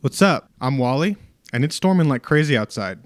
What's up? I'm Wally, and it's storming like crazy outside.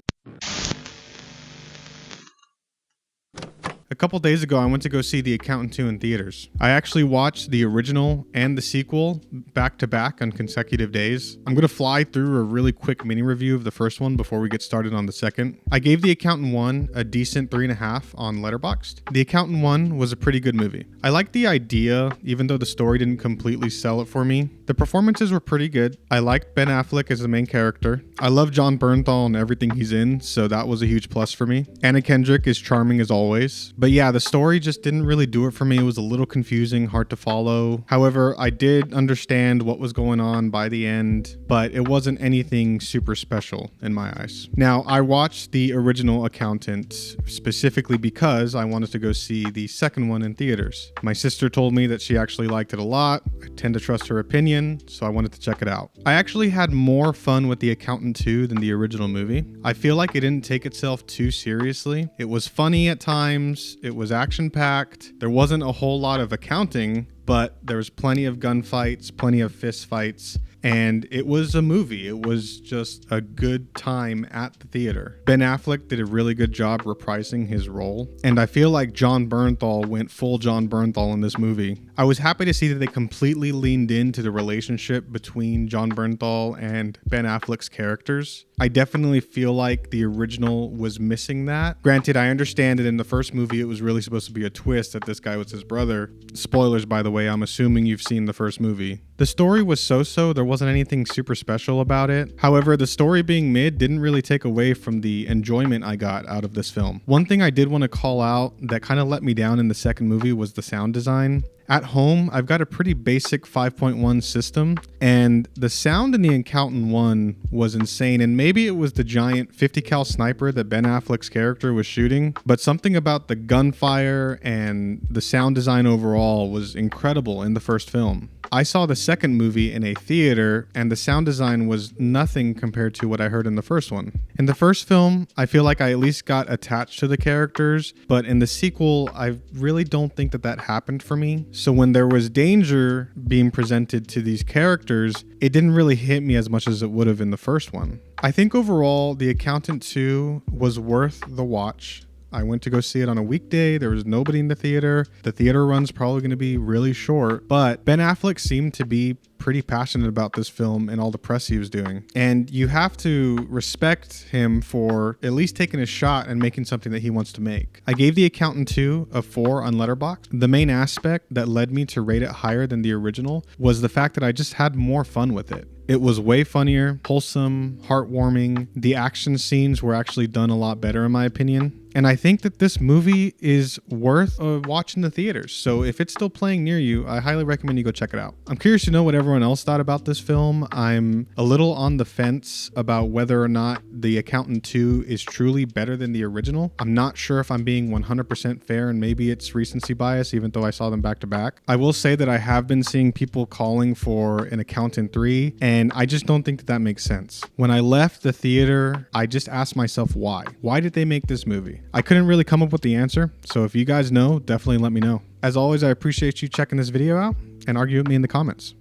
A couple days ago, I went to go see The Accountant 2 in theaters. I actually watched the original and the sequel back to back on consecutive days. I'm going to fly through a really quick mini review of the first one before we get started on the second. I gave The Accountant 1 a decent 3.5 on Letterboxd. The Accountant 1 was a pretty good movie. I liked the idea, even though the story didn't completely sell it for me. The performances were pretty good. I liked Ben Affleck as the main character. I love Jon Bernthal and everything he's in, so that was a huge plus for me. Anna Kendrick is charming as always. But yeah, the story just didn't really do it for me. It was a little confusing, hard to follow. However, I did understand what was going on by the end, but it wasn't anything super special in my eyes. Now, I watched the original Accountant specifically because I wanted to go see the second one in theaters. My sister told me that she actually liked it a lot. I tend to trust her opinion, so I wanted to check it out. I actually had more fun with The Accountant 2 than the original movie. I feel like it didn't take itself too seriously. It was funny at times. It was action-packed. There wasn't a whole lot of accounting, but there was plenty of gunfights, plenty of fist fights, and it was a movie. It was just a good time at the theater. Ben Affleck did a really good job reprising his role, and I feel like Jon Bernthal went full Jon Bernthal in this movie. I was happy to see that they completely leaned into the relationship between Jon Bernthal and Ben Affleck's characters. I definitely feel like the original was missing that. Granted, I understand that in the first movie it was really supposed to be a twist that this guy was his brother. Spoilers, by the way, I'm assuming you've seen the first movie. The story was so-so, there wasn't anything super special about it. However, the story being mid didn't really take away from the enjoyment I got out of this film. One thing I did want to call out that kind of let me down in the second movie was the sound design. At home, I've got a pretty basic 5.1 system, and the sound in The Accountant 1 was insane, and maybe it was the giant 50 cal sniper that Ben Affleck's character was shooting, but something about the gunfire and the sound design overall was incredible in the first film. I saw the second movie in a theater, and the sound design was nothing compared to what I heard in the first one. In the first film, I feel like I at least got attached to the characters, but in the sequel, I really don't think that happened for me. So when there was danger being presented to these characters, it didn't really hit me as much as it would have in the first one. I think overall, The Accountant 2 was worth the watch. I went to go see it on a weekday. There was nobody in the theater. The theater run's probably going to be really short, but Ben Affleck seemed to be pretty passionate about this film and all the press he was doing. And you have to respect him for at least taking a shot and making something that he wants to make. I gave The Accountant 2 a 4 on Letterboxd. The main aspect that led me to rate it higher than the original was the fact that I just had more fun with it. It was way funnier, wholesome, heartwarming. The action scenes were actually done a lot better in my opinion. And I think that this movie is worth a watch in the theaters. So if it's still playing near you, I highly recommend you go check it out. I'm curious to know what everyone else thought about this film. I'm a little on the fence about whether or not The Accountant 2 is truly better than the original. I'm not sure if I'm being 100% fair, and maybe it's recency bias, even though I saw them back to back. I will say that I have been seeing people calling for an Accountant 3, and I just don't think that makes sense. When I left the theater, I just asked myself why. Why did they make this movie? I couldn't really come up with the answer, so if you guys know, definitely let me know. As always, I appreciate you checking this video out and argue with me in the comments.